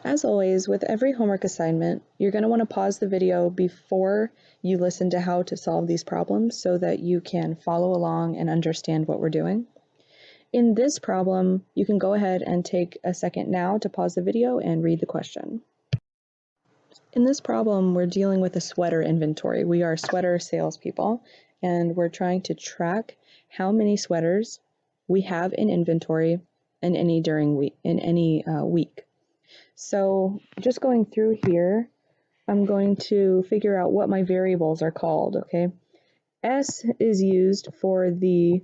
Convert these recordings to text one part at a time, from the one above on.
As always, with every homework assignment, you're going to want to pause the video before you listen to how to solve these problems so that you can follow along and understand what we're doing. In this problem, you can go ahead and take a second now to pause the video and read the question. In this problem, we're dealing with a sweater inventory. We are sweater salespeople, and we're trying to track how many sweaters we have in inventory in any week. So just going through here, I'm going to figure out what my variables are called, okay? S is used for the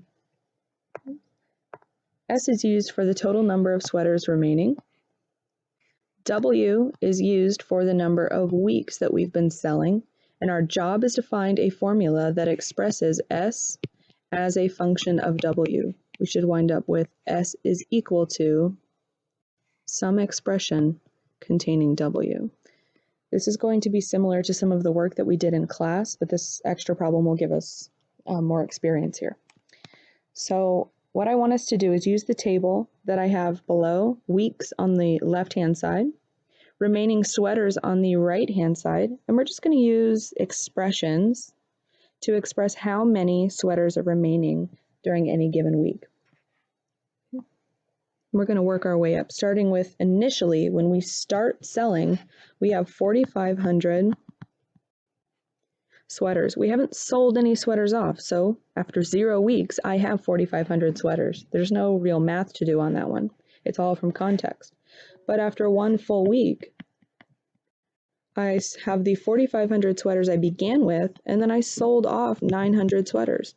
total number of sweaters remaining. W is used for the number of weeks that we've been selling, and our job is to find a formula that expresses S as a function of W. We should wind up with S is equal to some expression containing W. This is going to be similar to some of the work that we did in class, but this extra problem will give us more experience here. So what I want us to do is use the table that I have below, weeks on the left-hand side, remaining sweaters on the right-hand side, and we're just going to use expressions to express how many sweaters are remaining during any given week. We're going to work our way up, starting with initially, when we start selling, we have 4,500 sweaters. We haven't sold any sweaters off, so after 0 weeks, I have 4,500 sweaters. There's no real math to do on that one. It's all from context. But after 1 full week, I have the 4,500 sweaters I began with, and then I sold off 900 sweaters.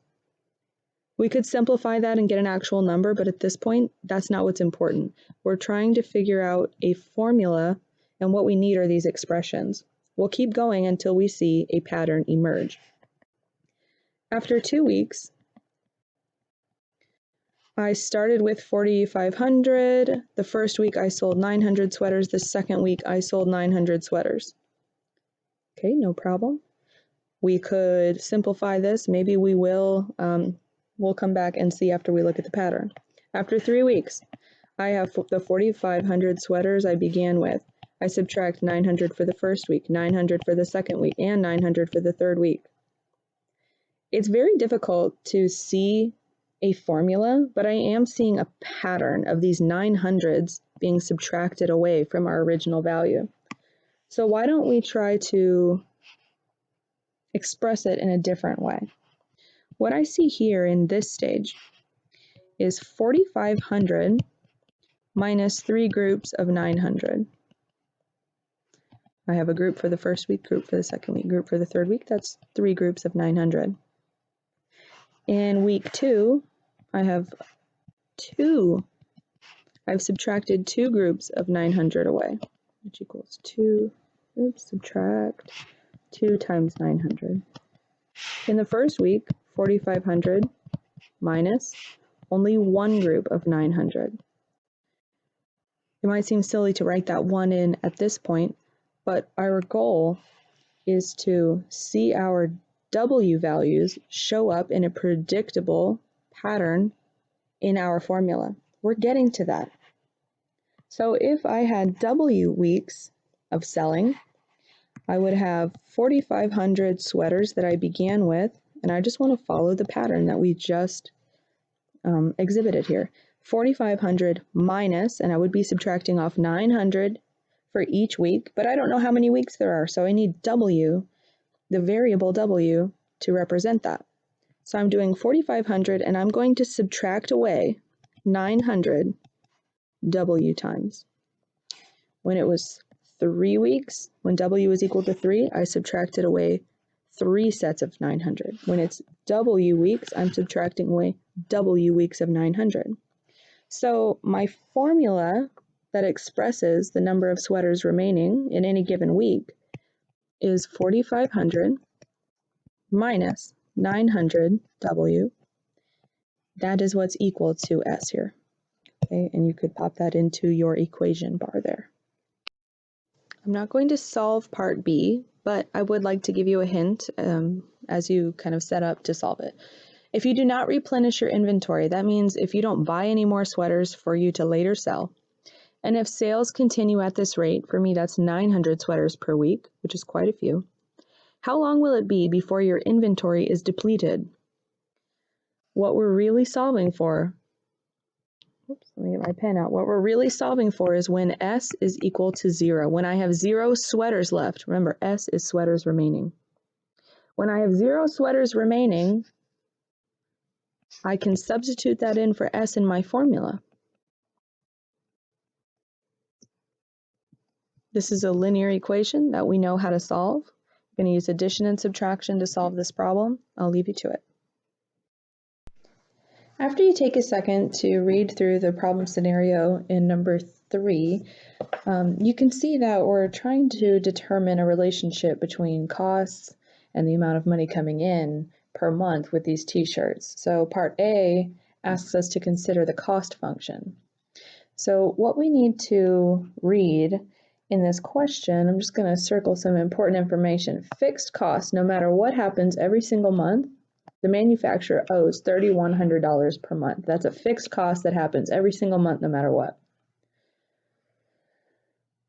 We could simplify that and get an actual number, but at this point, that's not what's important. We're trying to figure out a formula, and what we need are these expressions. We'll keep going until we see a pattern emerge. After 2 weeks, I started with 4,500. The first week I sold 900 sweaters. The second week I sold 900 sweaters. Okay, no problem. We could simplify this. Maybe we will. We'll come back and see after we look at the pattern. After 3 weeks, I have the 4,500 sweaters I began with. I subtract 900 for the first week, 900 for the second week, and 900 for the third week. It's very difficult to see a formula, but I am seeing a pattern of these 900s being subtracted away from our original value. So why don't we try to express it in a different way? What I see here in this stage is 4,500 minus 3 groups of 900. I have a group for the first week, group for the second week, group for the third week. That's 3 groups of 900. In week 2, I have I've subtracted 2 groups of 900 away, which equals 2, subtract 2 times 900. In the first week, 4,500 minus only 1 group of 900. It might seem silly to write that 1 in at this point, but our goal is to see our W values show up in a predictable pattern in our formula. We're getting to that. So if I had W weeks of selling, I would have 4,500 sweaters that I began with, and I just want to follow the pattern that we just exhibited here. 4,500 minus, and I would be subtracting off 900 for each week, but I don't know how many weeks there are, so I need W, the variable W, to represent that. So I'm doing 4,500, and I'm going to subtract away 900 W times. When it was 3 weeks, when W is equal to 3, I subtracted away 3 sets of 900. When it's W weeks, I'm subtracting away W weeks of 900. So my formula that expresses the number of sweaters remaining in any given week is 4,500 minus 900 W. That is what's equal to S here. Okay, and you could pop that into your equation bar there. I'm not going to solve part B, but I would like to give you a hint as you kind of set up to solve it. If you do not replenish your inventory, that means if you don't buy any more sweaters for you to later sell, And if sales continue at this rate, for me that's 900 sweaters per week, which is quite a few, how long will it be before your inventory is depleted? What we're really solving for, oops, let me get my pen out. What we're really solving for is when S is equal to 0. When I have 0 sweaters left, remember S is sweaters remaining. When I have 0 sweaters remaining, I can substitute that in for S in my formula. This is a linear equation that we know how to solve. I'm going to use addition and subtraction to solve this problem. I'll leave you to it. After you take a second to read through the problem scenario in number 3, you can see that we're trying to determine a relationship between costs and the amount of money coming in per month with these t-shirts. So part A asks us to consider the cost function. So what we need to read in this question, I'm just going to circle some important information. Fixed costs, no matter what happens every single month, the manufacturer owes $3,100 per month. That's a fixed cost that happens every single month, no matter what.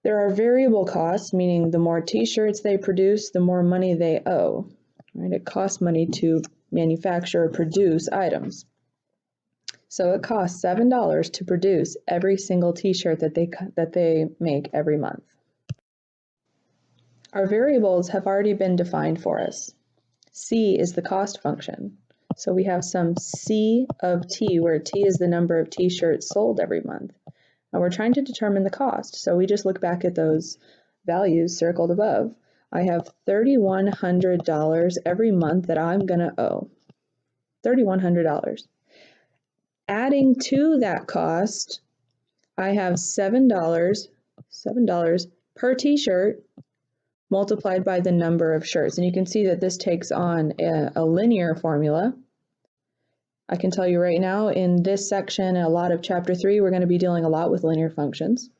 There are variable costs, meaning the more t-shirts they produce, the more money they owe. Right? It costs money to manufacture or produce items. So it costs $7 to produce every single t-shirt that they make every month. Our variables have already been defined for us. C is the cost function. So we have some C of T, where T is the number of t-shirts sold every month. And we're trying to determine the cost. So we just look back at those values circled above. I have $3,100 every month that I'm going to owe. $3,100. Adding to that cost, I have $7 per t-shirt multiplied by the number of shirts. And you can see that this takes on a linear formula. I can tell you right now in this section, a lot of chapter 3, we're going to be dealing a lot with linear functions.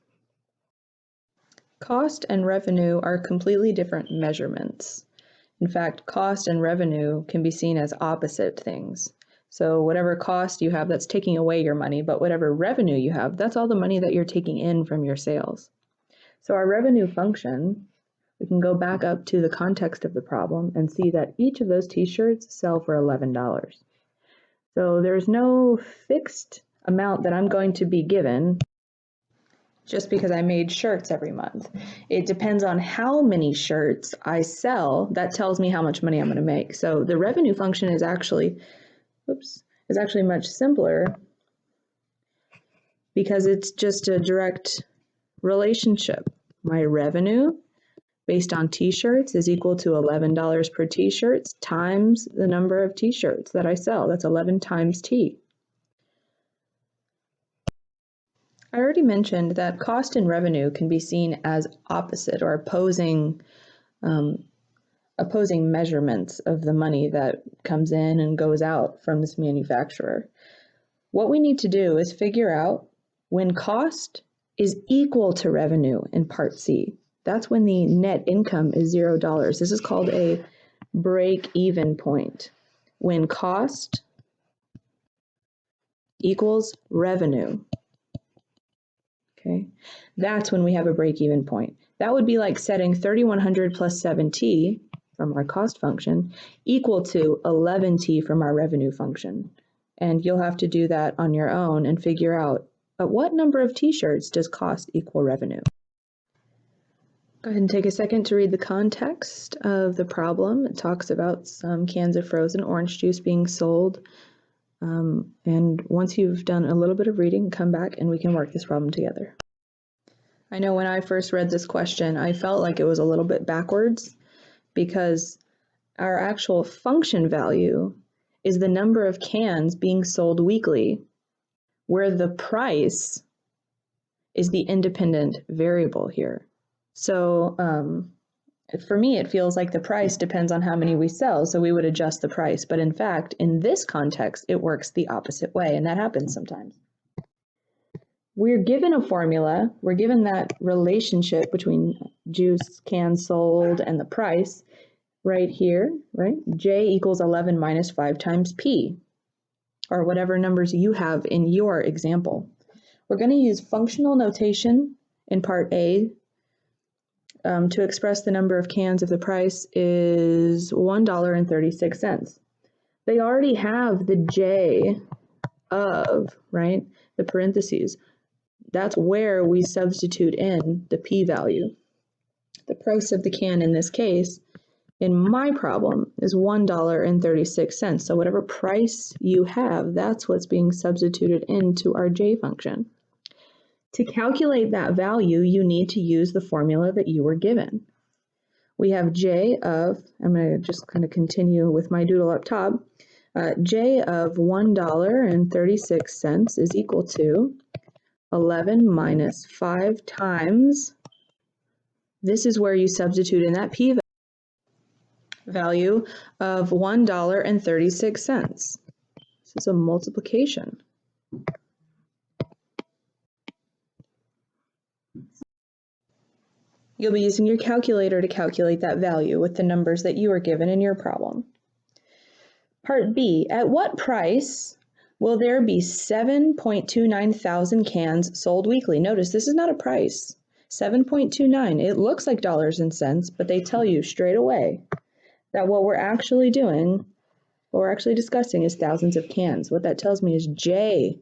Cost and revenue are completely different measurements. In fact, cost and revenue can be seen as opposite things. So whatever cost you have, that's taking away your money, but whatever revenue you have, that's all the money that you're taking in from your sales. So our revenue function, we can go back up to the context of the problem and see that each of those t-shirts sell for $11. So there's no fixed amount that I'm going to be given just because I made shirts every month. It depends on how many shirts I sell. That tells me how much money I'm going to make. So the revenue function is actually, much simpler because it's just a direct relationship. My revenue based on t-shirts is equal to $11 per t-shirt times the number of t-shirts that I sell. That's 11 times T. I already mentioned that cost and revenue can be seen as opposite or opposing measurements of the money that comes in and goes out from this manufacturer. What we need to do is figure out when cost is equal to revenue in part C. That's when the net income is $0. This is called a break-even point. When cost equals revenue, okay, that's when we have a break-even point. That would be like setting 3,100 plus 7t from our cost function equal to 11t from our revenue function. And you'll have to do that on your own and figure out at what number of t-shirts does cost equal revenue. Go ahead and take a second to read the context of the problem. It talks about some cans of frozen orange juice being sold. And once you've done a little bit of reading, come back and we can work this problem together. I know when I first read this question, I felt like it was a little bit backwards because our actual function value is the number of cans being sold weekly, where the price is the independent variable here. So for me, it feels like the price depends on how many we sell, so we would adjust the price. But in fact, in this context, it works the opposite way, and that happens sometimes. We're given a formula, we're given that relationship between juice cans sold and the price right here, right? J equals 11 minus 5 times P, or whatever numbers you have in your example. We're going to use functional notation in part A to express the number of cans if the price is $1.36. They already have the J of, right, the parentheses. That's where we substitute in the p-value. The price of the can in this case, in my problem, is $1.36. So whatever price you have, that's what's being substituted into our J function. To calculate that value, you need to use the formula that you were given. We have J of, I'm going to just kind of continue with my doodle up top, J of $1.36 is equal to 11 minus 5 times, this is where you substitute in that p-value of $1.36. This is a multiplication. You'll be using your calculator to calculate that value with the numbers that you were given in your problem. Part B, at what price will there be 7.29 thousand cans sold weekly? Notice this is not a price. 7.29, it looks like dollars and cents, but they tell you straight away that what we're actually doing, what we're actually discussing is thousands of cans. What that tells me is J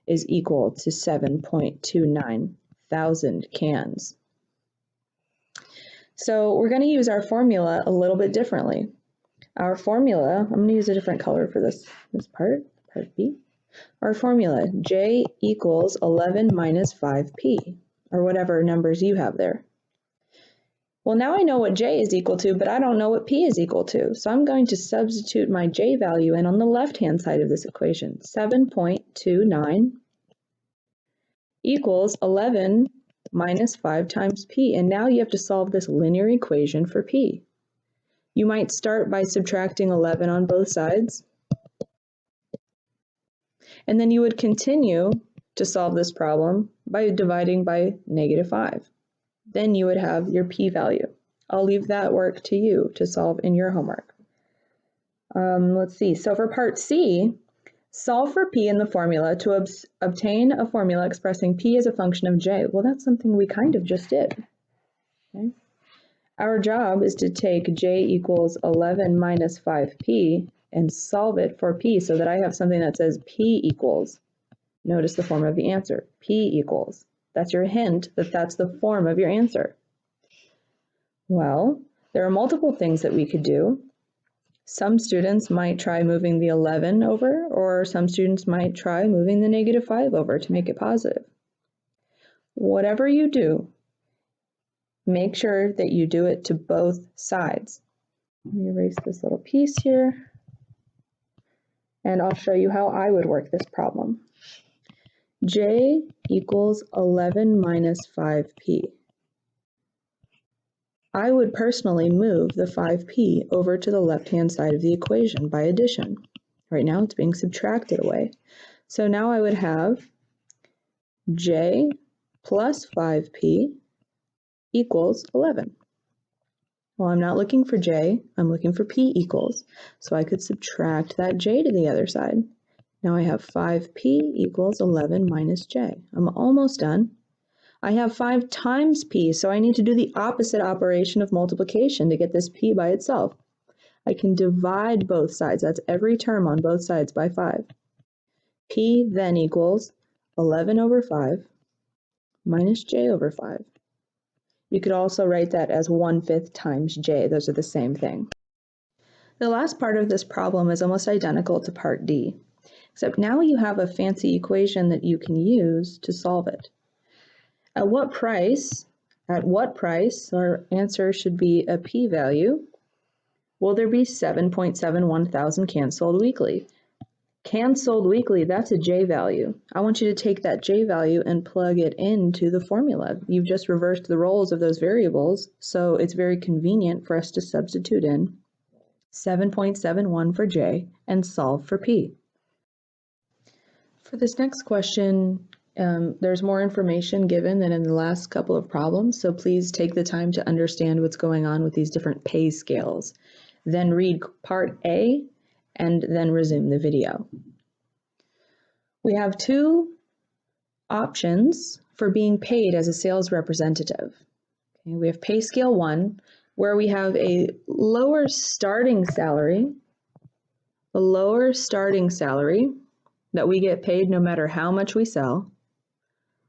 is equal to 7.29 thousand cans. So we're going to use our formula a little bit differently. Our formula, I'm going to use a different color for this part B. Our formula, J equals 11 minus 5p, or whatever numbers you have there. Well, now I know what J is equal to, but I don't know what P is equal to. So I'm going to substitute my J value in on the left-hand side of this equation. 7.29 equals 11 minus 5 times P. And now you have to solve this linear equation for P. You might start by subtracting 11 on both sides. And then you would continue to solve this problem by dividing by -5. Then you would have your p-value. I'll leave that work to you to solve in your homework. Let's see. So for part C, solve for p in the formula to obtain a formula expressing p as a function of j. Well, that's something we kind of just did. Okay. Our job is to take j equals 11 minus 5p and solve it for p so that I have something that says p equals. Notice the form of the answer, p equals. That's your hint that that's the form of your answer. Well, there are multiple things that we could do. Some students might try moving the 11 over, or some students might try moving the -5 over to make it positive. Whatever you do, make sure that you do it to both sides. Let me erase this little piece here, and I'll show you how I would work this problem. J equals 11 minus 5p. I would personally move the 5p over to the left-hand side of the equation by addition. Right now it's being subtracted away. So now I would have j plus 5p equals 11. Well, I'm not looking for j, I'm looking for p equals. So I could subtract that j to the other side. Now I have 5p equals 11 minus j. I'm almost done. I have 5 times p, so I need to do the opposite operation of multiplication to get this p by itself. I can divide both sides. That's every term on both sides by 5. P then equals 11 over 5 minus j over 5. You could also write that as 1/5 times j. Those are the same thing. The last part of this problem is almost identical to part D, except now you have a fancy equation that you can use to solve it. At what price, our answer should be a p-value, will there be 7.71 thousand cans sold weekly? Cans sold weekly, that's a j value. I want you to take that j value and plug it into the formula. You've just reversed the roles of those variables, so it's very convenient for us to substitute in 7.71 for j and solve for p. For this next question, there's more information given than in the last couple of problems, so please take the time to understand what's going on with these different pay scales. Then read part A and then resume the video. We have two options for being paid as a sales representative. Okay, we have pay scale 1, where we have a lower starting salary that we get paid no matter how much we sell.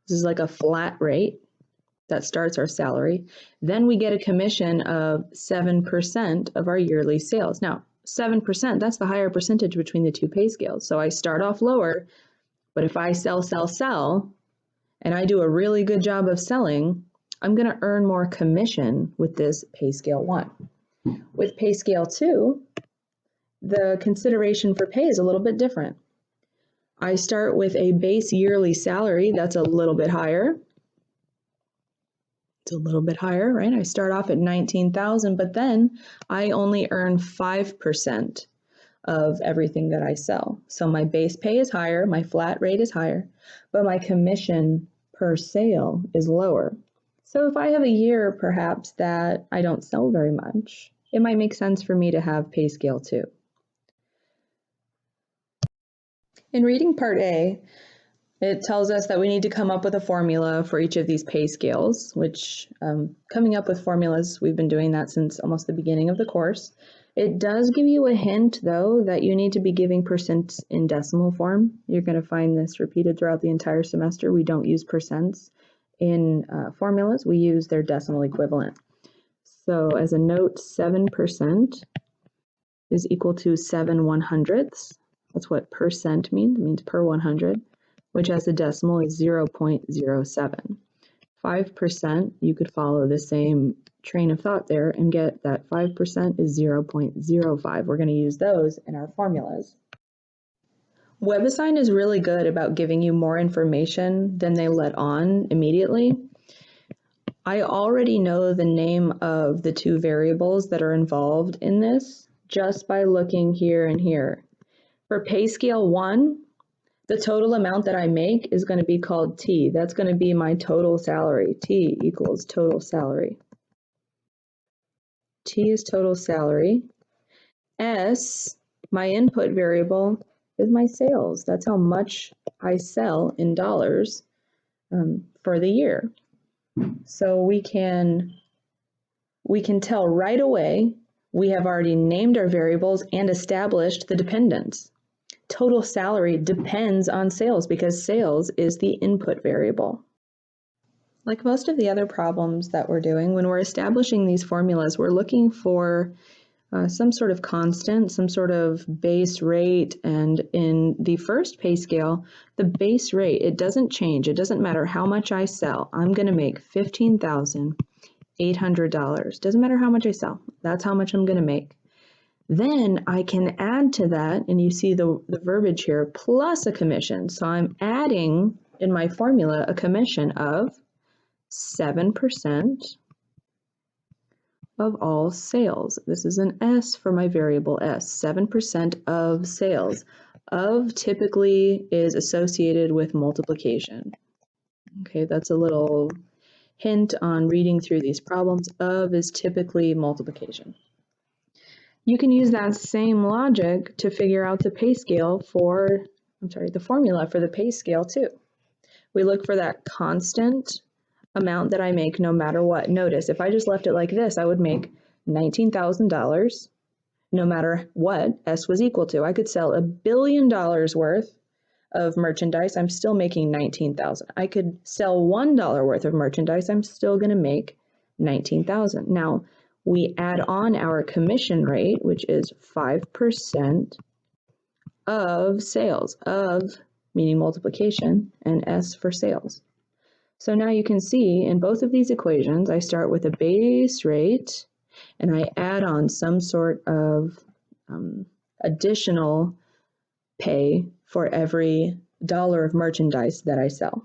This is like a flat rate that starts our salary. Then we get a commission of 7% of our yearly sales. Now, 7%, that's the higher percentage between the two pay scales. So I start off lower, but if I sell, and I do a really good job of selling, I'm going to earn more commission with this pay scale 1. With pay scale 2, the consideration for pay is a little bit different. I start with a base yearly salary that's a little bit higher. It's a little bit higher, right? I start off at $19,000, but then I only earn 5% of everything that I sell. So my base pay is higher, my flat rate is higher, but my commission per sale is lower. So if I have a year perhaps that I don't sell very much, it might make sense for me to have pay scale 2. In reading part A, it tells us that we need to come up with a formula for each of these pay scales, which coming up with formulas, we've been doing that since almost the beginning of the course. It does give you a hint, though, that you need to be giving percents in decimal form. You're going to find this repeated throughout the entire semester. We don't use percents in formulas. We use their decimal equivalent. So as a note, 7% is equal to 7/100ths. That's what percent means. It means per 100, which as a decimal is 0.07. 5%, you could follow the same train of thought there and get that 5% is 0.05. We're going to use those in our formulas. WebAssign is really good about giving you more information than they let on immediately. I already know the name of the two variables that are involved in this just by looking here and here. For pay scale 1, the total amount that I make is going to be called T. That's going to be my total salary. T equals total salary. T is total salary. S, my input variable, is my sales. That's how much I sell in dollars for the year. So we can tell right away we have already named our variables and established the dependents. Total salary depends on sales because sales is the input variable. Like most of the other problems that we're doing, when we're establishing these formulas, we're looking for some sort of constant, some sort of base rate. And in the first pay scale, the base rate, it doesn't change. It doesn't matter how much I sell. I'm going to make $15,800. Doesn't matter how much I sell. That's how much I'm going to make. Then I can add to that, and you see the verbiage here, plus a commission. So I'm adding in my formula a commission of 7% of all sales. This is an S for my variable S, 7% of sales. Of typically is associated with multiplication. Okay, that's a little hint on reading through these problems. Of is typically multiplication. You can use that same logic to figure out the pay scale for, the formula for the pay scale too. We look for that constant amount that I make no matter what. Notice, if I just left it like this, I would make $19,000 no matter what S was equal to. I could sell $1 billion worth of merchandise, I'm still making $19,000. I could sell $1 worth of merchandise, I'm still going to make $19,000. Now, we add on our commission rate, which is 5% of sales, of meaning multiplication, and S for sales. So now you can see in both of these equations, I start with a base rate and I add on some sort of additional pay for every dollar of merchandise that I sell.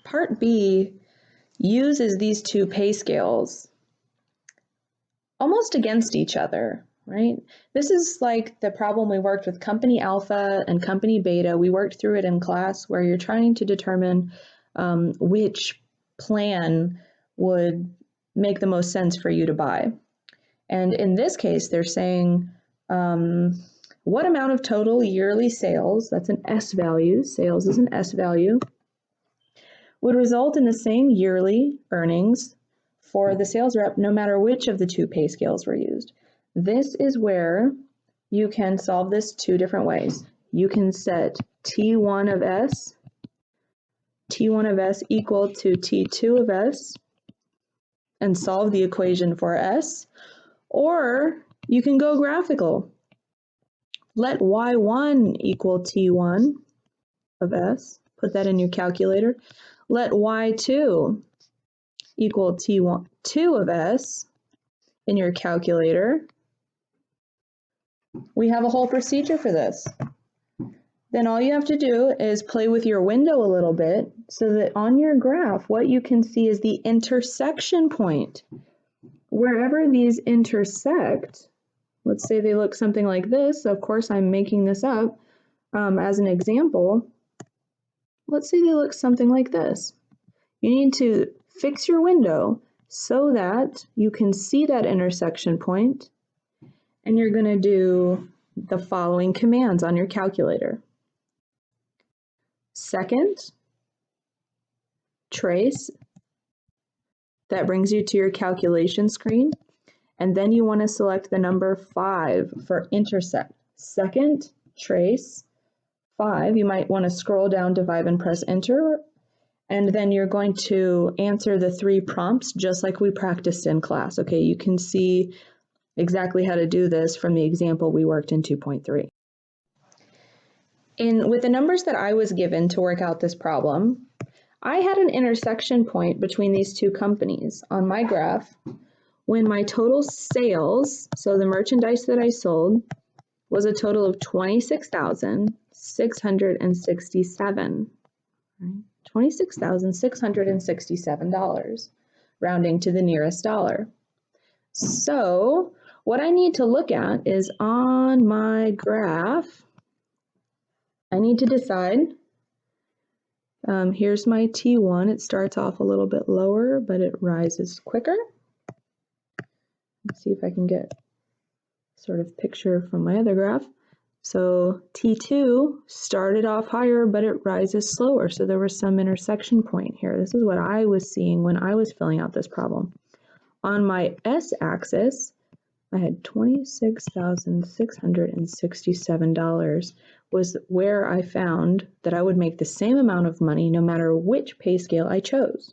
Part B uses these two pay scales almost against each other, right? This is like the problem we worked with company alpha and company beta. We worked through it in class where you're trying to determine which plan would make the most sense for you to buy. And in this case, they're saying what amount of total yearly sales, that's an S value, sales is an S value, would result in the same yearly earnings for the sales rep no matter which of the two pay scales were used. This is where you can solve this two different ways. You can set T1 of S equal to T2 of S and solve the equation for S, or you can go graphical. Let Y1 equal T1 of S, put that in your calculator. Let Y2 equal T2 of S in your calculator. We have a whole procedure for this. Then all you have to do is play with your window a little bit so that on your graph, what you can see is the intersection point. Wherever these intersect, let's say they look something like this. Of course, I'm making this up as an example. Let's say they look something like this. You need to fix your window so that you can see that intersection point, and you're going to do the following commands on your calculator. Second, trace. That brings you to your calculation screen, and then you want to select the number 5 for intersect. Second, trace, 5. You might want to scroll down to 5 and press enter, and then you're going to answer the 3 prompts just like we practiced in class. Okay, you can see exactly how to do this from the example we worked in 2.3. With the numbers that I was given to work out this problem, I had an intersection point between these two companies on my graph when my total sales, so the merchandise that I sold, was a total of $26,667. $26,667, rounding to the nearest dollar. So what I need to look at is on my graph, I need to decide, here's my T1. It starts off a little bit lower, but it rises quicker. Let's see if I can get sort of picture from my other graph. So T2 started off higher, but it rises slower. So there was some intersection point here. This is what I was seeing when I was filling out this problem. On my S-axis, I had $26,667 was where I found that I would make the same amount of money no matter which pay scale I chose.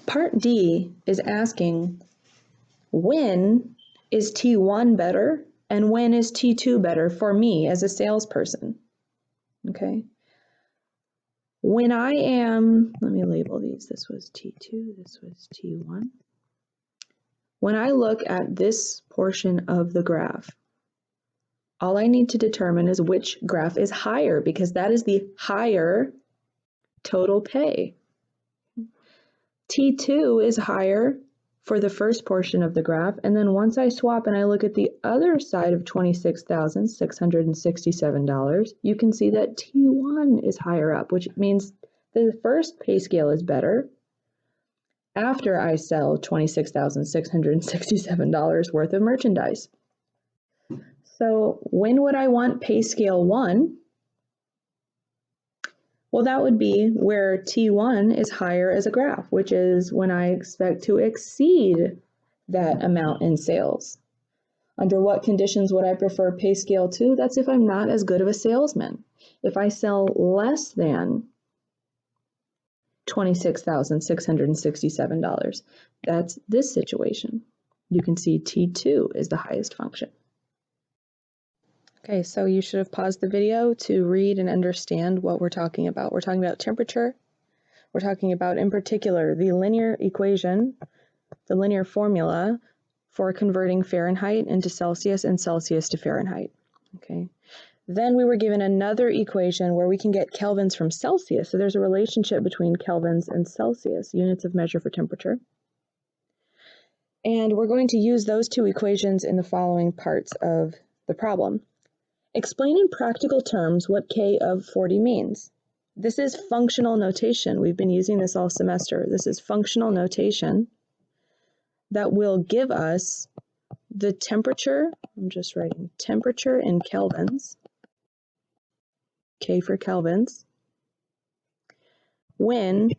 Part D is asking, when is T1 better and when is T2 better for me as a salesperson? Okay. When I am, let me label these. This was T2, this was T1. When I look at this portion of the graph, all I need to determine is which graph is higher, because that is the higher total pay. T2 is higher for the first portion of the graph, and then once I swap and I look at the other side of $26,667, you can see that T1 is higher up, which means the first pay scale is better after I sell $26,667 worth of merchandise. So when would I want pay scale 1? Well, that would be where T1 is higher as a graph, which is when I expect to exceed that amount in sales. Under what conditions would I prefer pay scale 2? That's if I'm not as good of a salesman. If I sell less than $26,667, that's this situation. You can see T2 is the highest function. Okay, so you should have paused the video to read and understand what we're talking about. We're talking about temperature. We're talking about, in particular, the linear equation, the linear formula for converting Fahrenheit into Celsius and Celsius to Fahrenheit. Okay. Then we were given another equation where we can get kelvins from Celsius. So there's a relationship between kelvins and Celsius, units of measure for temperature. And we're going to use those two equations in the following parts of the problem. Explain in practical terms what K of 40 means. This is functional notation. We've been using this all semester. This is functional notation that will give us the temperature. I'm just writing temperature in kelvins, K for kelvins, when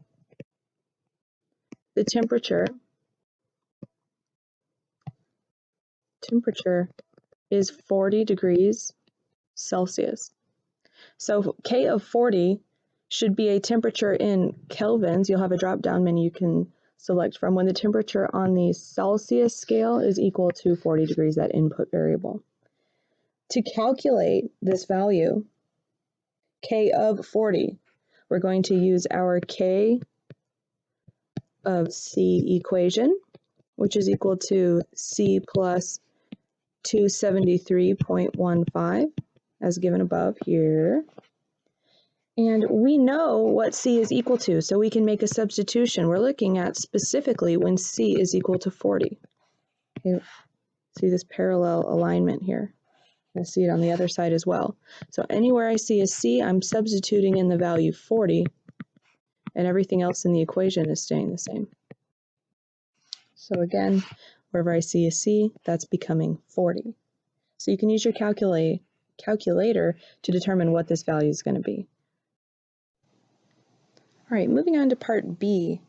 the temperature is 40 degrees Celsius. So K of 40 should be a temperature in kelvins. You'll have a drop-down menu you can select from when the temperature on the Celsius scale is equal to 40 degrees, that input variable. To calculate this value, K of 40, we're going to use our K of C equation, which is equal to C plus 273.15, as given above here. And we know what C is equal to, so we can make a substitution. We're looking at specifically when C is equal to 40. Okay, see this parallel alignment here. I see it on the other side as well. So anywhere I see a C, I'm substituting in the value 40, and everything else in the equation is staying the same. So again, wherever I see a C, that's becoming 40. So you can use your calculator to determine what this value is going to be. All right, moving on to part B.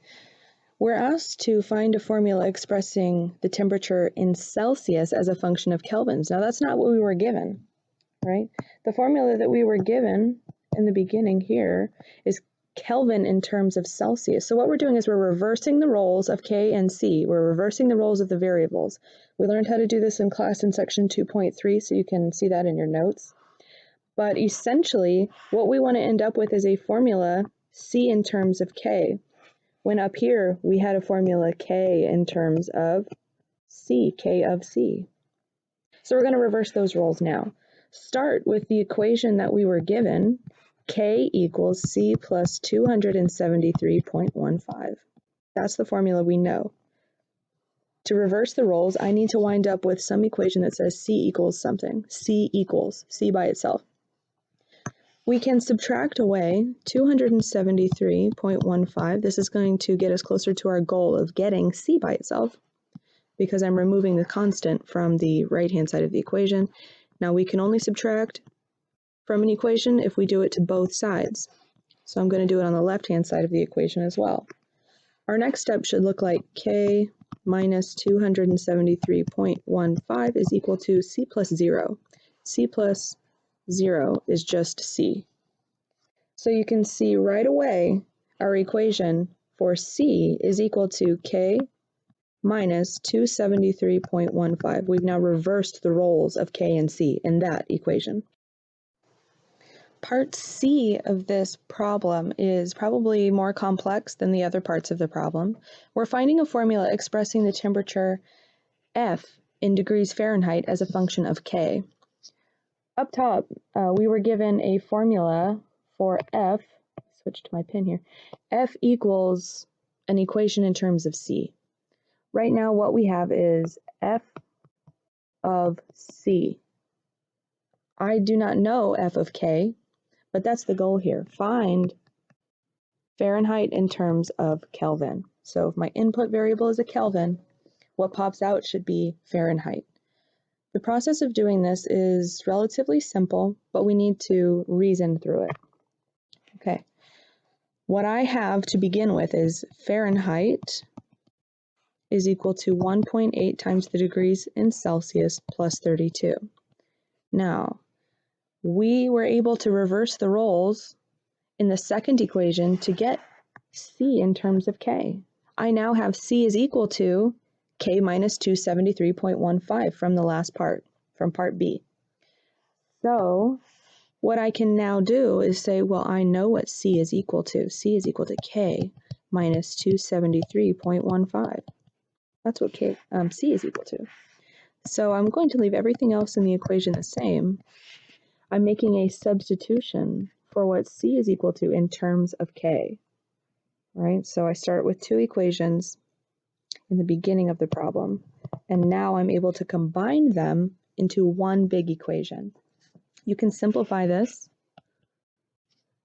We're asked to find a formula expressing the temperature in Celsius as a function of kelvins. Now that's not what we were given, right? The formula that we were given in the beginning here is Kelvin in terms of Celsius. So what we're doing is we're reversing the roles of K and C. We're reversing the roles of the variables. We learned how to do this in class in section 2.3, so you can see that in your notes. But essentially, what we want to end up with is a formula C in terms of K, when up here we had a formula K in terms of C, K of C. So we're going to reverse those roles now. Start with the equation that we were given, K equals C plus 273.15. That's the formula we know. To reverse the roles, I need to wind up with some equation that says C equals something. C equals, C by itself. We can subtract away 273.15. This is going to get us closer to our goal of getting C by itself, because I'm removing the constant from the right-hand side of the equation. Now we can only subtract from an equation if we do it to both sides. So I'm going to do it on the left-hand side of the equation as well. Our next step should look like K minus 273.15 is equal to C plus 0. C plus 0 is just C. So you can see right away our equation for C is equal to K minus 273.15. We've now reversed the roles of K and C in that equation. Part C of this problem is probably more complex than the other parts of the problem. We're finding a formula expressing the temperature F in degrees Fahrenheit as a function of K. Up top, we were given a formula for F, switch to my pen here, F equals an equation in terms of C. Right now what we have is F of C. I do not know F of K, but that's the goal here. Find Fahrenheit in terms of Kelvin. So if my input variable is a Kelvin, what pops out should be Fahrenheit. The process of doing this is relatively simple, but we need to reason through it. Okay. What I have to begin with is Fahrenheit is equal to 1.8 times the degrees in Celsius plus 32. Now, we were able to reverse the roles in the second equation to get C in terms of K. I now have C is equal to K minus 273.15 from the last part, from part B. So what I can now do is say, well, I know what C is equal to. C is equal to K minus 273.15. That's what C is equal to. So I'm going to leave everything else in the equation the same. I'm making a substitution for what C is equal to in terms of K. Right? So I start with two equations in the beginning of the problem, and now I'm able to combine them into one big equation. You can simplify this.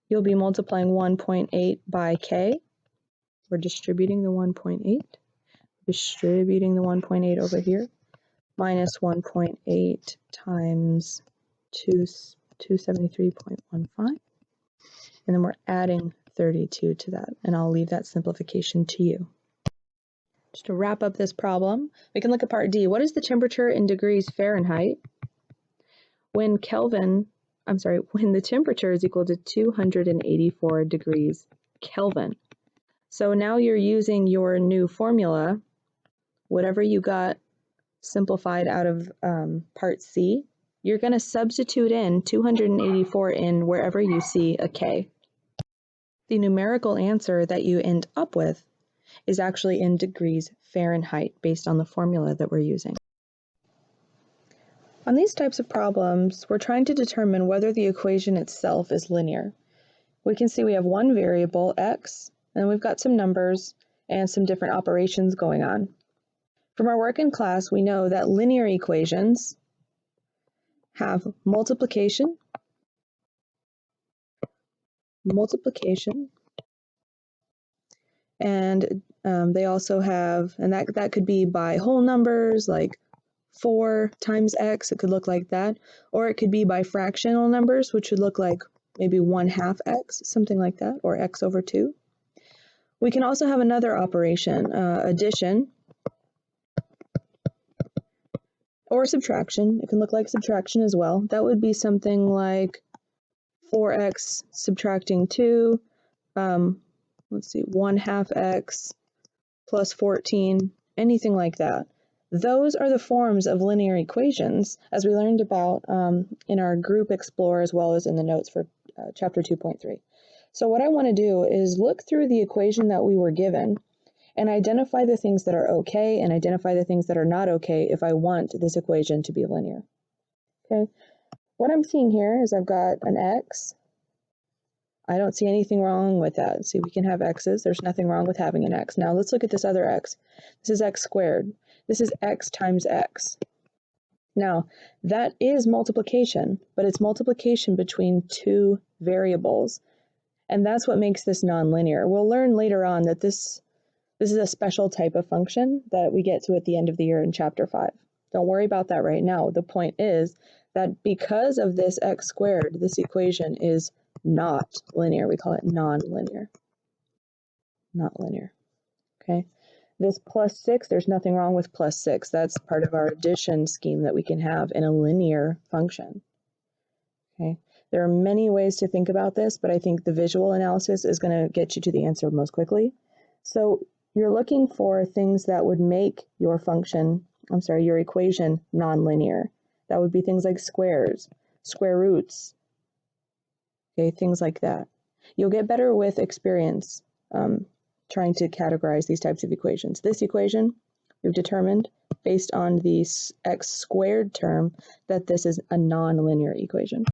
You'll be multiplying 1.8 by K. We're distributing the 1.8. Distributing the 1.8 over here. Minus 1.8 times 273.15. And then we're adding 32 to that, and I'll leave that simplification to you. Just to wrap up this problem, we can look at part D. What is the temperature in degrees Fahrenheit when the temperature is equal to 284 degrees Kelvin? So now you're using your new formula, whatever you got simplified out of part C, you're going to substitute in 284 in wherever you see a K. The numerical answer that you end up with is actually in degrees Fahrenheit based on the formula that we're using. On these types of problems, we're trying to determine whether the equation itself is linear. We can see we have one variable, x, and we've got some numbers and some different operations going on. From our work in class, we know that linear equations have multiplication, and they also have, and that could be by whole numbers, like 4 times x, it could look like that, or it could be by fractional numbers, which would look like maybe 1/2 x, something like that, or x over 2. We can also have another operation, addition, or subtraction. It can look like subtraction as well. That would be something like 4x subtracting 2, 1/2 x plus 14, anything like that. Those are the forms of linear equations, as we learned about in our group Explore as well as in the notes for chapter 2.3. So what I want to do is look through the equation that we were given and identify the things that are okay and identify the things that are not okay if I want this equation to be linear. Okay, what I'm seeing here is I've got an x. I don't see anything wrong with that. See, we can have x's. There's nothing wrong with having an x. Now let's look at this other x. This is x squared. This is x times x. Now, that is multiplication, but it's multiplication between two variables. And that's what makes this nonlinear. We'll learn later on that this is a special type of function that we get to at the end of the year in chapter 5. Don't worry about that right now. The point is that because of this x squared, this equation is not linear. We call it nonlinear. Not linear. Okay. This +6, there's nothing wrong with +6. That's part of our addition scheme that we can have in a linear function. Okay. There are many ways to think about this, but I think the visual analysis is going to get you to the answer most quickly. So you're looking for things that would make your equation nonlinear. That would be things like squares, square roots, okay, things like that. You'll get better with experience trying to categorize these types of equations. This equation, we've determined based on the x squared term that this is a nonlinear equation.